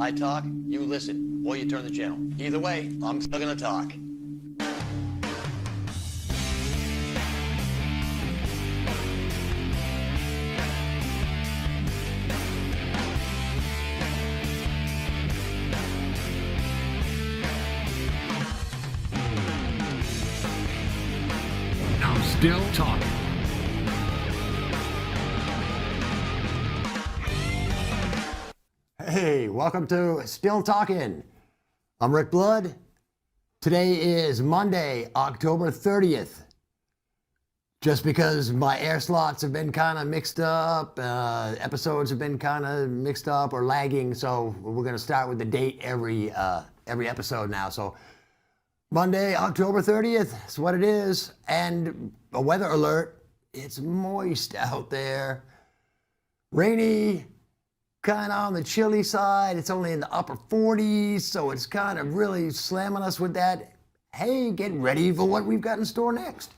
I talk, you listen, or you turn the channel. Either way, I'm still gonna talk. Now still talking. Hey, welcome to Still Talking. I'm Rick Blood. Today is Monday, October 30th. Just because my air slots have been kind of mixed up, episodes have been kind of mixed up or lagging, so we're going to start with the date every episode now. So Monday, October 30th is what it is, and a weather alert. It's moist out there, rainy, kind of on the chilly side. It's only in the upper 40s, so it's kind of really slamming us with that. Hey, get ready for what we've got in store next.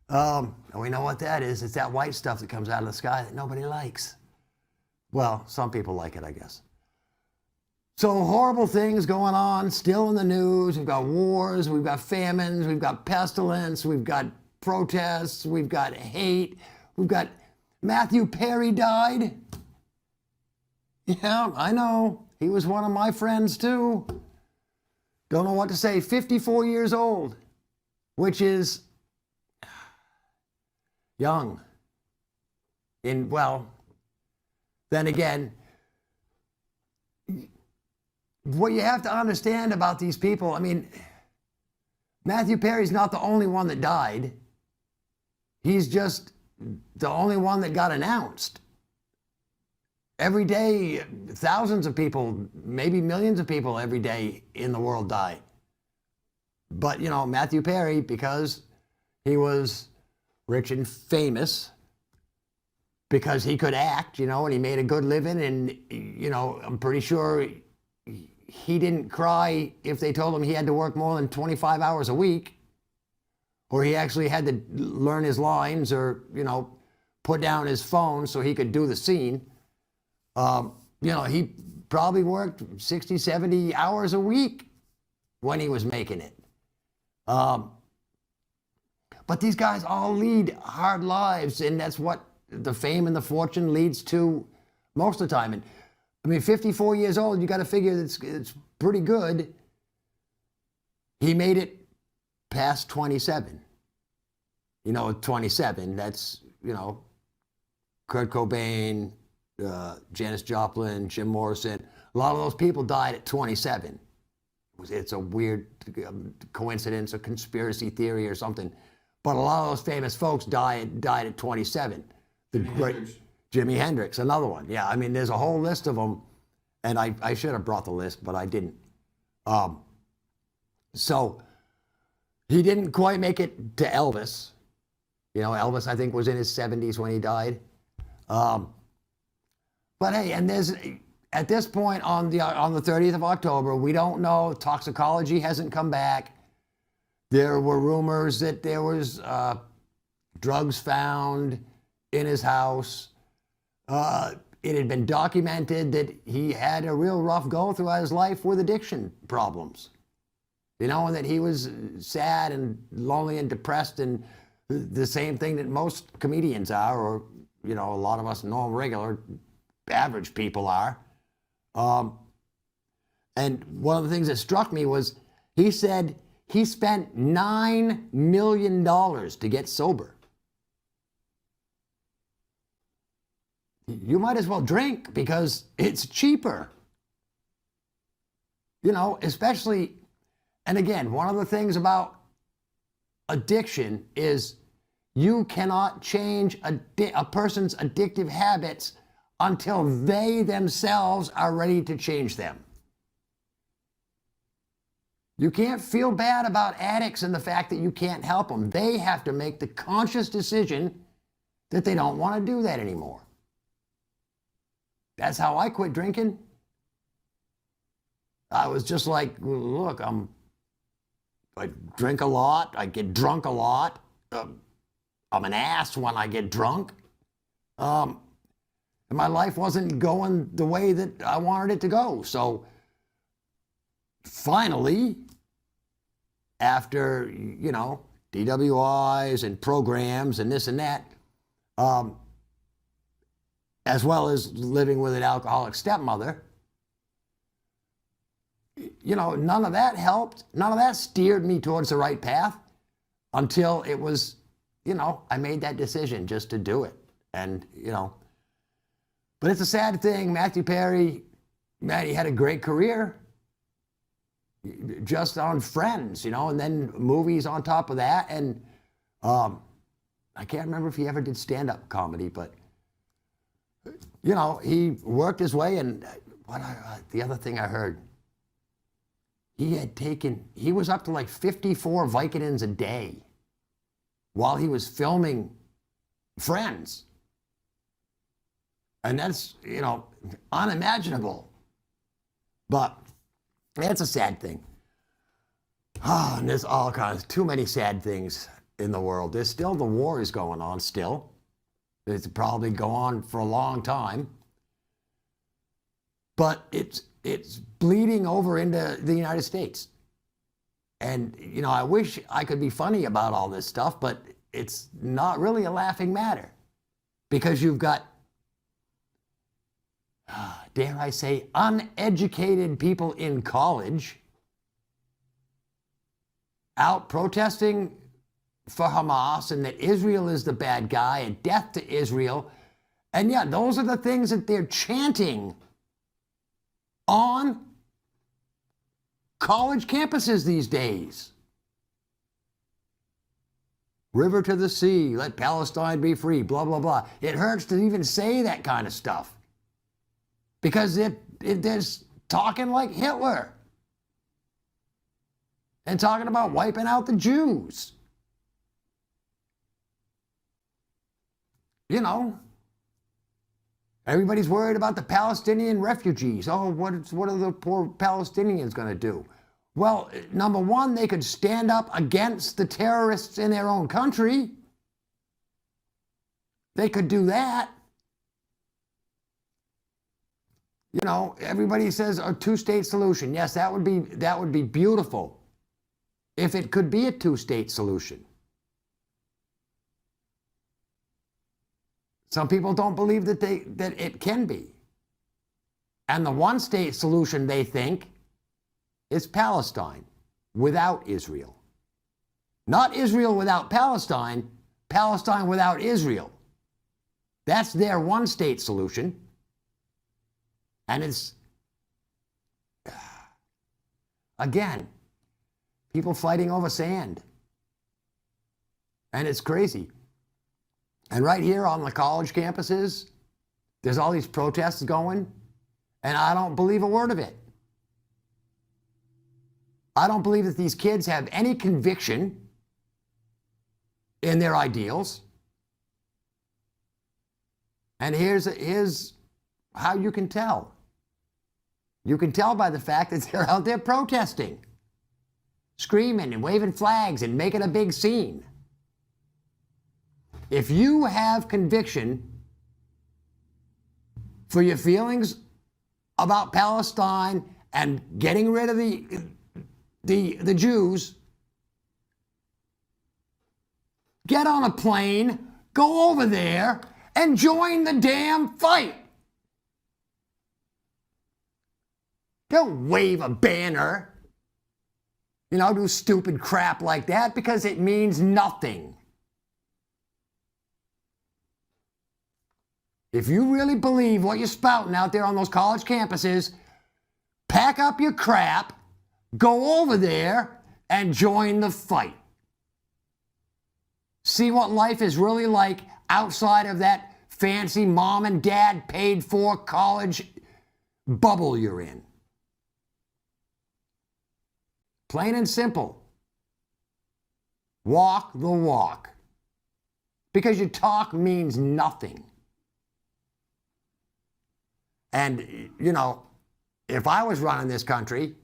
And we know what that is. It's that white stuff that comes out of the sky that nobody likes. Well, some people like it, I guess. So horrible things going on still in the news. We've got wars, we've got famines, we've got pestilence, we've got protests, we've got hate, we've got Matthew Perry died. Yeah, I know. He was one of my friends too. Don't know what to say. 54 years old, which is young. Well, then again, what you have to understand about these people, I mean, Matthew Perry's not the only one that died. He's just the only one that got announced. Every day, thousands of people, maybe millions of people every day in the world die. But, you know, Matthew Perry, because he was rich and famous, because he could act, you know, and he made a good living, and, you know, I'm pretty sure he didn't cry if they told him he had to work more than 25 hours a week, or he actually had to learn his lines or, you know, put down his phone so he could do the scene. You know, he probably worked 60, 70 hours a week when he was making it. But these guys all lead hard lives, and that's what the fame and the fortune leads to most of the time. And I mean, 54 years old, you got to figure it's pretty good. He made it past 27. You know, 27, that's, you know, Kurt Cobain, Janis Joplin, Jim Morrison. A lot of those people died at 27. It's a weird coincidence, a conspiracy theory or something. But a lot of those famous folks died at 27. Jimi Hendrix, another one. Yeah, I mean, there's a whole list of them, and I should have brought the list, but I didn't. So he didn't quite make it to Elvis. You know, Elvis, I think, was in his 70s when he died. But hey, and there's, at this point on the 30th of October, we don't know. Toxicology hasn't come back. There were rumors that there was drugs found in his house. It had been documented that he had a real rough go throughout his life with addiction problems. You know, and that he was sad and lonely and depressed, and the same thing that most comedians are, or, you know, a lot of us normal, regular, average people are. And one of the things that struck me was he said he spent $9 million to get sober. You might as well drink because it's cheaper. You know, especially, and again, one of the things about addiction is you cannot change a person's addictive habits until they themselves are ready to change them. You can't feel bad about addicts and the fact that you can't help them. They have to make the conscious decision that they don't want to do that anymore. That's how I quit drinking. I was just like, look, I drink a lot, I get drunk a lot. I'm an ass when I get drunk. And my life wasn't going the way that I wanted it to go. So finally, after, DWIs and programs and this and that, as well as living with an alcoholic stepmother, none of that helped. None of that steered me towards the right path until it was, I made that decision just to do it. And, but it's a sad thing. Matthew Perry, man, he had a great career just on Friends, and then movies on top of that. And I can't remember if he ever did stand-up comedy, but, he worked his way. And the other thing I heard, he was up to like 54 Vicodins a day while he was filming Friends. And that's, unimaginable. But it's a sad thing. And there's all kinds, too many sad things in the world. There's still the war is going on still. It's probably go on for a long time. But it's bleeding over into the United States. And, I wish I could be funny about all this stuff, but it's not really a laughing matter. Because you've got, dare I say, uneducated people in college out protesting for Hamas and that Israel is the bad guy and death to Israel. And yeah, those are the things that they're chanting on college campuses these days. River to the sea, let Palestine be free, blah, blah, blah. It hurts to even say that kind of stuff because they're talking like Hitler and talking about wiping out the Jews. Everybody's worried about the Palestinian refugees. Oh, what are the poor Palestinians going to do? Well, number one, they could stand up against the terrorists in their own country. They could do that. Everybody says a two-state solution. Yes, that would be beautiful if it could be a two-state solution. Some people don't believe that it can be. And the one-state solution, they think, is Palestine without Israel. Not Israel without Palestine, Palestine without Israel. That's their one-state solution. And it's, again, people fighting over sand. And it's crazy. And right here on the college campuses, there's all these protests going, and I don't believe a word of it. I don't believe that these kids have any conviction in their ideals. And here's how you can tell. You can tell by the fact that they're out there protesting, screaming and waving flags and making a big scene. If you have conviction for your feelings about Palestine and getting rid of the Jews, get on a plane, go over there, and join the damn fight. Don't wave a banner, do stupid crap like that because it means nothing. If you really believe what you're spouting out there on those college campuses, pack up your crap, go over there, and join the fight. See what life is really like outside of that fancy mom and dad paid for college bubble you're in. Plain and simple. Walk the walk. Because your talk means nothing. And, if I was running this country,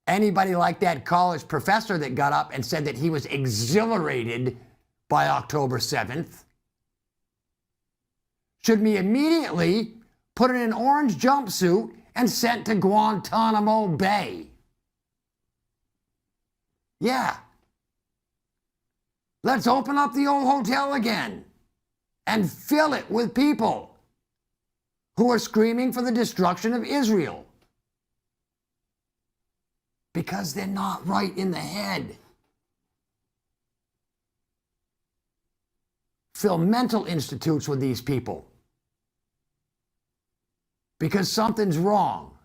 anybody like that college professor that got up and said that he was exhilarated by October 7th should be immediately put in an orange jumpsuit and sent to Guantanamo Bay. Yeah. Let's open up the old hotel again and fill it with people who are screaming for the destruction of Israel. Because they're not right in the head. Fill mental institutes with these people. Because something's wrong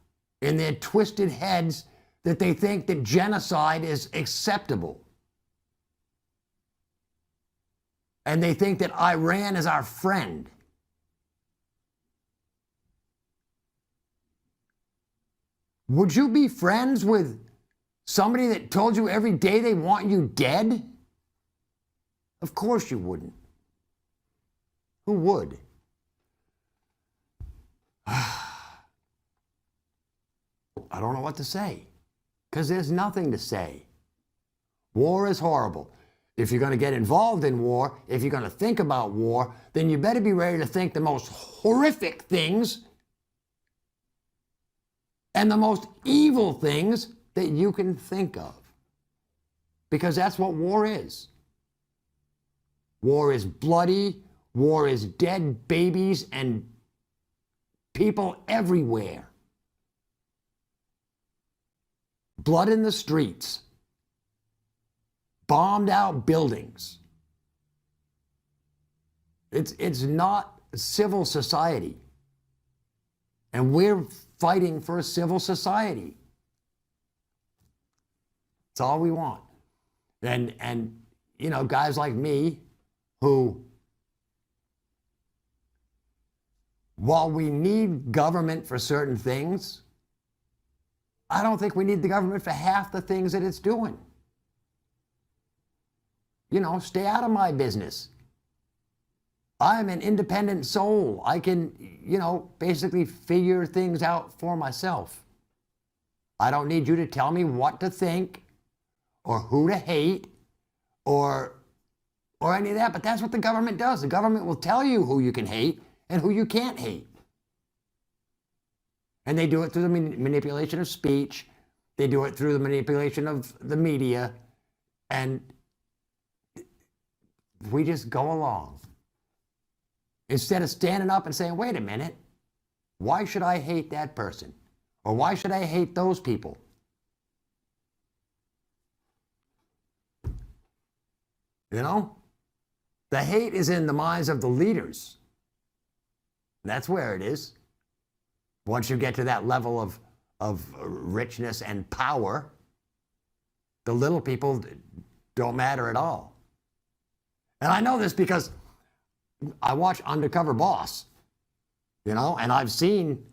in their twisted heads that they think that genocide is acceptable. And they think that Iran is our friend. Would you be friends with somebody that told you every day they want you dead? Of course you wouldn't. Who would? I don't know what to say, because there's nothing to say. War is horrible. If you're going to get involved in war, if you're going to think about war, then you better be ready to think the most horrific things and the most evil things that you can think of. Because that's what war is. War is bloody. War is dead babies and people everywhere. Blood in the streets. Bombed out buildings. It's not civil society. And we're fighting for a civil society. It's all we want. And you know, guys like me who, while we need government for certain things, I don't think we need the government for half the things that it's doing. You know, stay out of my business. I'm an independent soul. I can, you know, basically figure things out for myself. I don't need you to tell me what to think or who to hate or any of that, but that's what the government does. The government will tell you who you can hate and who you can't hate. And they do it through the manipulation of speech. They do it through the manipulation of the media. And we just go along. Instead of standing up and saying, wait a minute, why should I hate that person? Or why should I hate those people? You know? The hate is in the minds of the leaders. That's where it is. Once you get to that level of richness and power, the little people don't matter at all. And I know this because I watch Undercover Boss, you know, and I've seen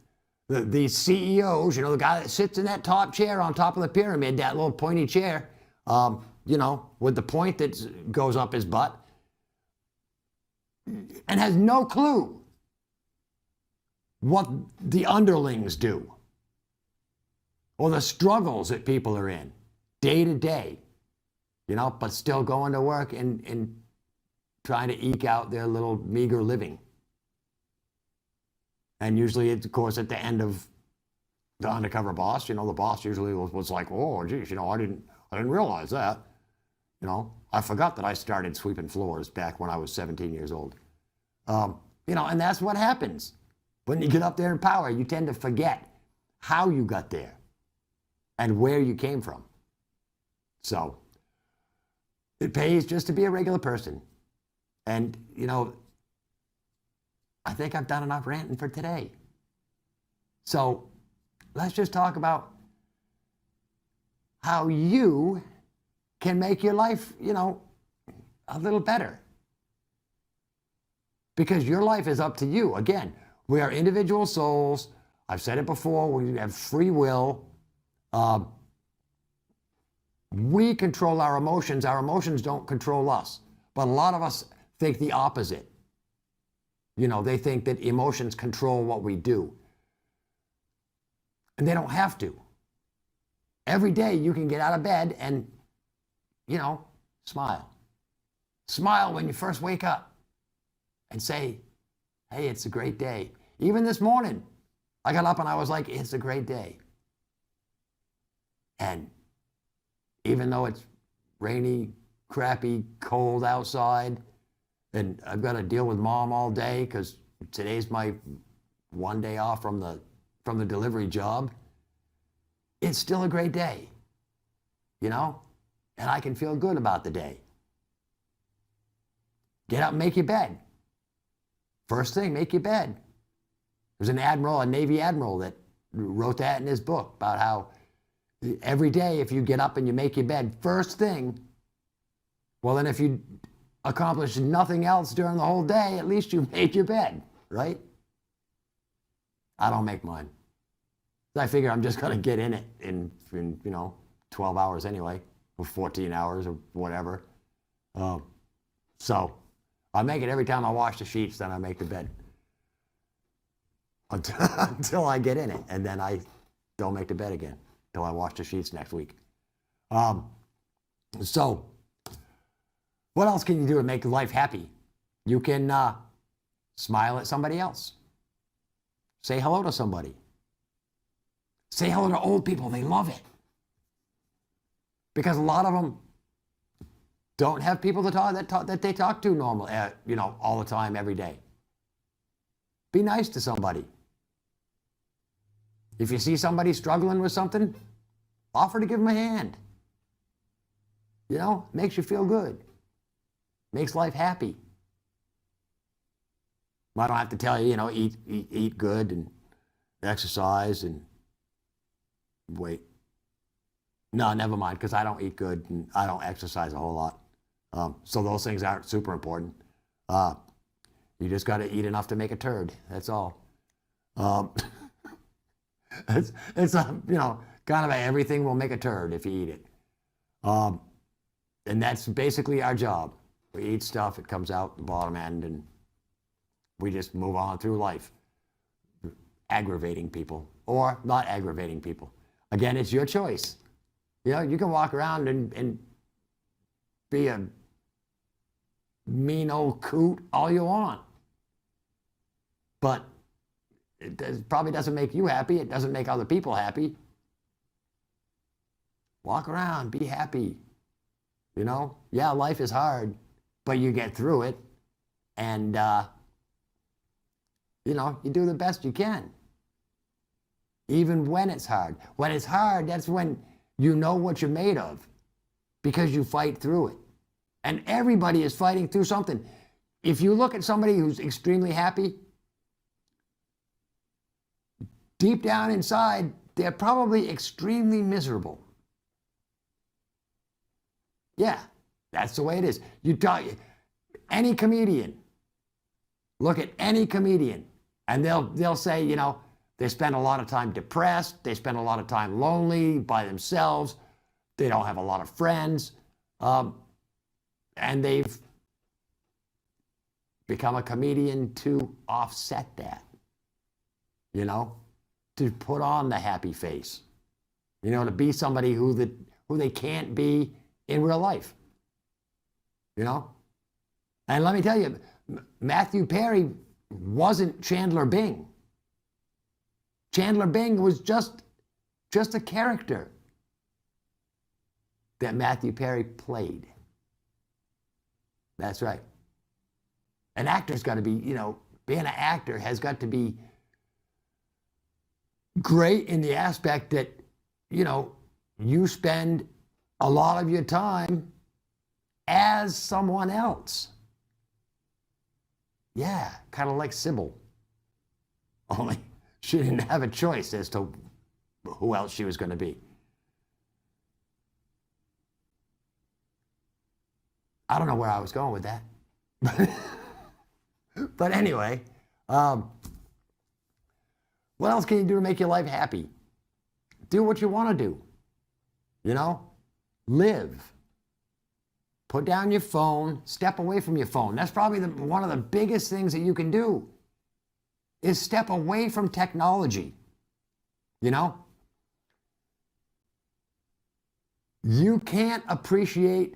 these CEOs, you know, the guy that sits in that top chair on top of the pyramid, that little pointy chair, you know, with the point that goes up his butt, and has no clue what the underlings do or the struggles that people are in day to day, you know, but still going to work and trying to eke out their little meager living. And usually, it's, of course, at the end of the Undercover Boss, you know, the boss usually was like, oh, geez, you know, I didn't realize that. You know, I forgot that I started sweeping floors back when I was 17 years old. You know, and that's what happens. When you get up there in power, you tend to forget how you got there and where you came from. So it pays just to be a regular person. And, you know, I think I've done enough ranting for today. So let's just talk about how you can make your life, you know, a little better. Because your life is up to you. Again, we are individual souls. I've said it before, we have free will. We control our emotions. Our emotions don't control us. But a lot of us think the opposite. You know, they think that emotions control what we do. And they don't have to. Every day you can get out of bed and, you know, smile. Smile when you first wake up and say, Hey, it's a great day. Even this morning, I got up and I was like, it's a great day. And even though it's rainy, crappy, cold outside, and I've got to deal with mom all day because today's my one day off from the delivery job, it's still a great day, you know? And I can feel good about the day. Get up and make your bed. First thing, make your bed. There's an admiral, a Navy admiral, that wrote that in his book about how every day if you get up and you make your bed, first thing, well then if you accomplish nothing else during the whole day, at least you made your bed, right? I don't make mine. I figure I'm just gonna get in it in 12 hours anyway, or 14 hours or whatever. So I make it every time I wash the sheets, then I make the bed. Until I get in it, and then I don't make the bed again until I wash the sheets next week. So what else can you do to make life happy? You can smile at somebody else. Say hello to somebody. Say hello to old people. They love it. Because a lot of them don't have people that they talk to normal, all the time, every day. Be nice to somebody. If you see somebody struggling with something, offer to give them a hand. Makes you feel good. Makes life happy. I don't have to tell you, eat good and exercise and wait. No, never mind, because I don't eat good and I don't exercise a whole lot. So those things aren't super important. You just got to eat enough to make a turd. That's all. It's kind of everything will make a turd if you eat it. And that's basically our job. We eat stuff, it comes out the bottom end, and we just move on through life, aggravating people or not aggravating people. Again, it's your choice. You can walk around and be a mean old coot all you want. But it probably doesn't make you happy. It doesn't make other people happy. Walk around, be happy. Yeah, life is hard, but you get through it. And, you do the best you can. Even when it's hard. When it's hard, that's when you know what you're made of because you fight through it. And everybody is fighting through something. If you look at somebody who's extremely happy, deep down inside, they're probably extremely miserable. Yeah, that's the way it is. Any comedian, look at any comedian, and they'll say, they spend a lot of time depressed, they spend a lot of time lonely by themselves, they don't have a lot of friends, and they've become a comedian to offset that, to put on the happy face, to be somebody who they can't be in real life, And let me tell you, Matthew Perry wasn't Chandler Bing. Chandler Bing was just a character that Matthew Perry played. That's right. An actor's got to be, being an actor has got to be great in the aspect that, you spend a lot of your time as someone else. Yeah, kind of like Sybil. Only she didn't have a choice as to who else she was going to be. I don't know where I was going with that. But anyway, what else can you do to make your life happy? Do what you want to do. Live. Put down your phone, step away from your phone. That's probably one of the biggest things that you can do is step away from technology. You can't appreciate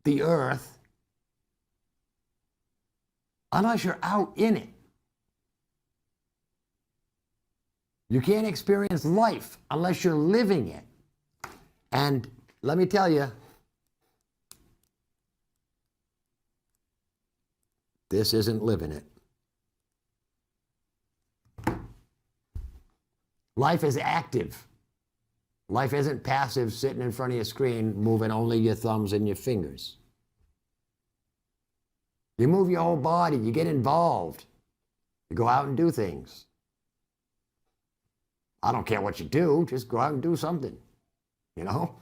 the earth unless you're out in it. You can't experience life unless you're living it. And let me tell you, this isn't living it. Life is active. Life isn't passive, sitting in front of your screen, moving only your thumbs and your fingers. You move your whole body, you get involved. You go out and do things. I don't care what you do, just go out and do something. You know?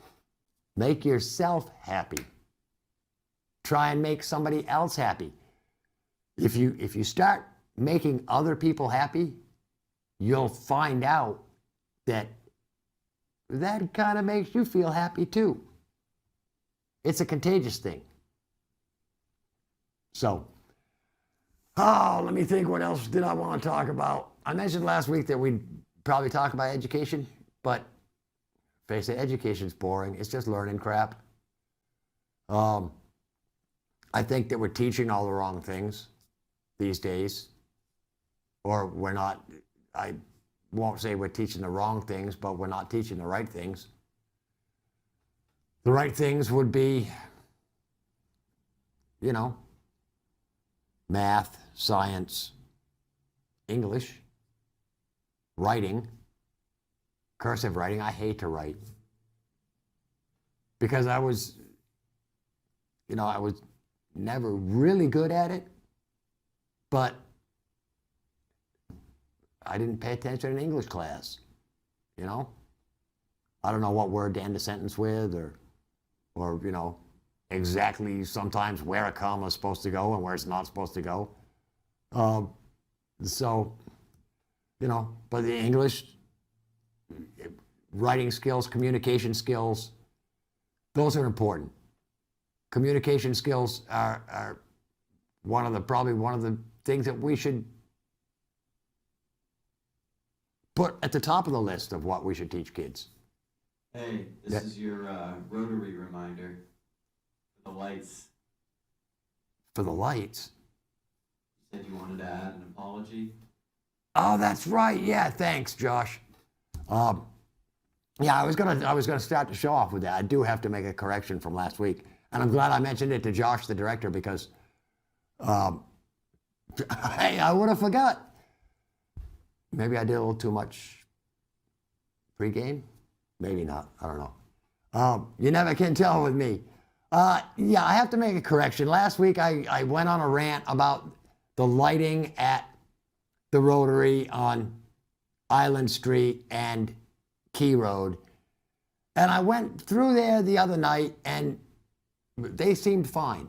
Make yourself happy. Try and make somebody else happy. If you start making other people happy, you'll find out that kind of makes you feel happy too. It's a contagious thing. So, let me think, what else did I want to talk about? I mentioned last week that we'd probably talk about education, but face it, education's boring. It's just learning crap. I think that we're teaching all the wrong things these days. Or we're not, I won't say we're teaching the wrong things, but we're not teaching the right things. The right things would be, you know, math, science, English, writing, cursive writing. I hate to write because I was never really good at it, but I didn't pay attention in English class, you know? I don't know what word to end a sentence with or you know, exactly sometimes where a comma is supposed to go and where it's not supposed to go. So, you know, but the English, writing skills, communication skills, those are important. Communication skills are probably one of the things that we should put at the top of the list of what we should teach kids. Hey, this is your Rotary reminder for the lights. For the lights? You said you wanted to add an apology? Oh, that's right. Yeah, thanks, Josh. Yeah, I was gonna start the show off with that. I do have to make a correction from last week, and I'm glad I mentioned it to Josh, the director, because hey, I would have forgot. Maybe I did a little too much pregame. Maybe not. I don't know. You never can tell with me. Yeah, I have to make a correction. Last week I went on a rant about the lighting at the Rotary on Island Street and Key Road. And I went through there the other night and they seemed fine.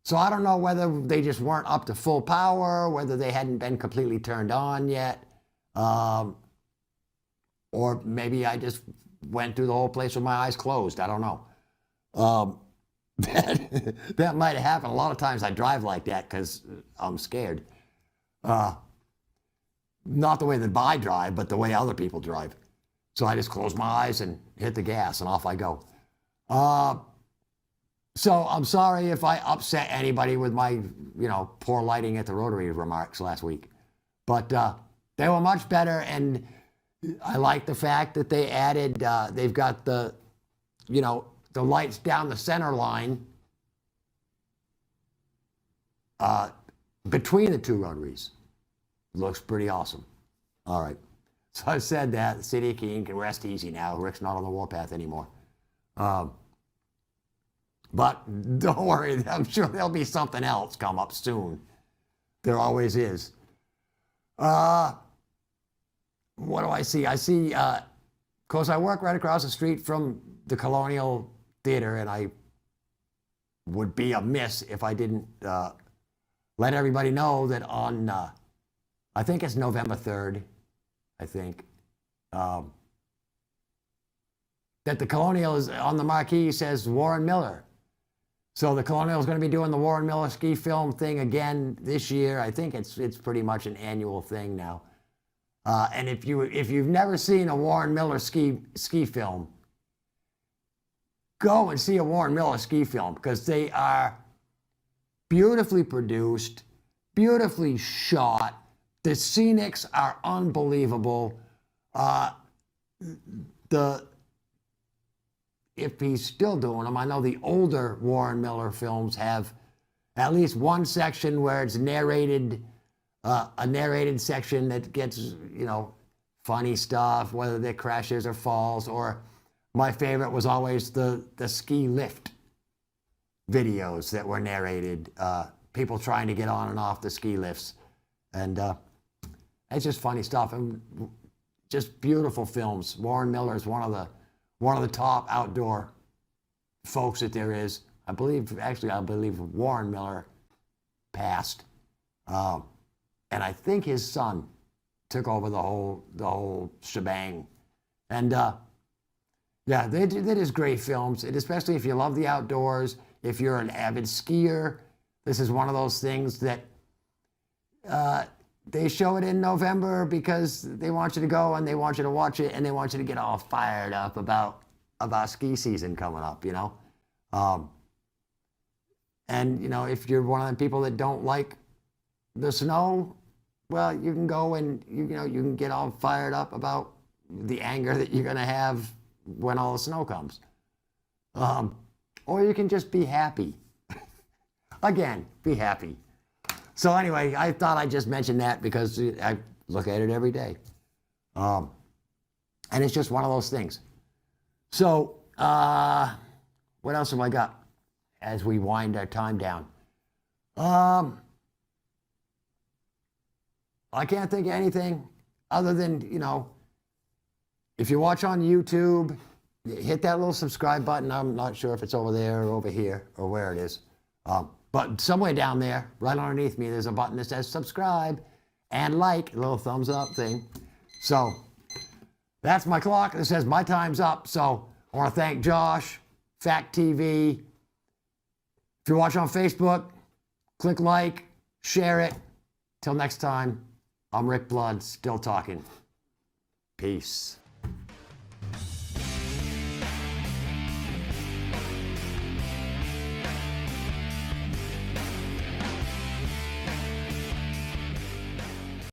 So I don't know whether they just weren't up to full power, whether they hadn't been completely turned on yet, or maybe I just went through the whole place with my eyes closed. I don't know. That might have happened. A lot of times I drive like that because I'm scared. Not the way that I drive, but the way other people drive. So I just close my eyes and hit the gas and off I go. So I'm sorry if I upset anybody with my, poor lighting at the Rotary remarks last week. But they were much better, and I like the fact that they added, they've got the lights down the center line between the two Rotaries. Looks pretty awesome. All right. So I said that. The city of Keene can rest easy now. Rick's not on the warpath anymore. But don't worry, I'm sure there'll be something else come up soon. There always is. What do I see? I see, of course, I work right across the street from the Colonial Theater, and I would be amiss if I didn't let everybody know that on, I think it's November 3rd, that the Colonial is on the marquee says Warren Miller. So the Colonial is going to be doing the Warren Miller ski film thing again this year. I think it's pretty much an annual thing now. And if you've never seen a Warren Miller ski film, go and see a Warren Miller ski film because they are beautifully produced. beautifully shot. The scenics are unbelievable. If he's still doing them, I know the older Warren Miller films have at least one section where it's narrated, a narrated section that gets, you know, funny stuff, whether they're crashes or falls, or my favorite was always the ski lift videos that were narrated, people trying to get on and off the ski lifts. And it's just funny stuff and just beautiful films. Warren Miller is one of the top outdoor folks that there is. I believe Warren Miller passed, and I think his son took over the whole shebang. And yeah, they're just great films, and especially if you love the outdoors, if you're an avid skier, this is one of those things that they show it in November because they want you to go and they want you to watch it and they want you to get all fired up about ski season coming up, you know. And, you know, if you're one of the people that don't like the snow, well, you can go and, you know, you can get all fired up about the anger that you're going to have when all the snow comes. Or you can just be happy. Again, be happy. So anyway, I thought I'd just mention that because I look at it every day. And it's just one of those things. So, what else have I got as we wind our time down? I can't think of anything other than, you know, if you watch on YouTube, hit that little subscribe button. I'm not sure if it's over there or over here or where it is. But somewhere down there, right underneath me, there's a button that says subscribe and like, a little thumbs up thing. So that's my clock. It says my time's up. So I want to thank Josh, Fact TV. If you watch on Facebook, click like, share it. Till next time, I'm Rick Blood, still talking. Peace.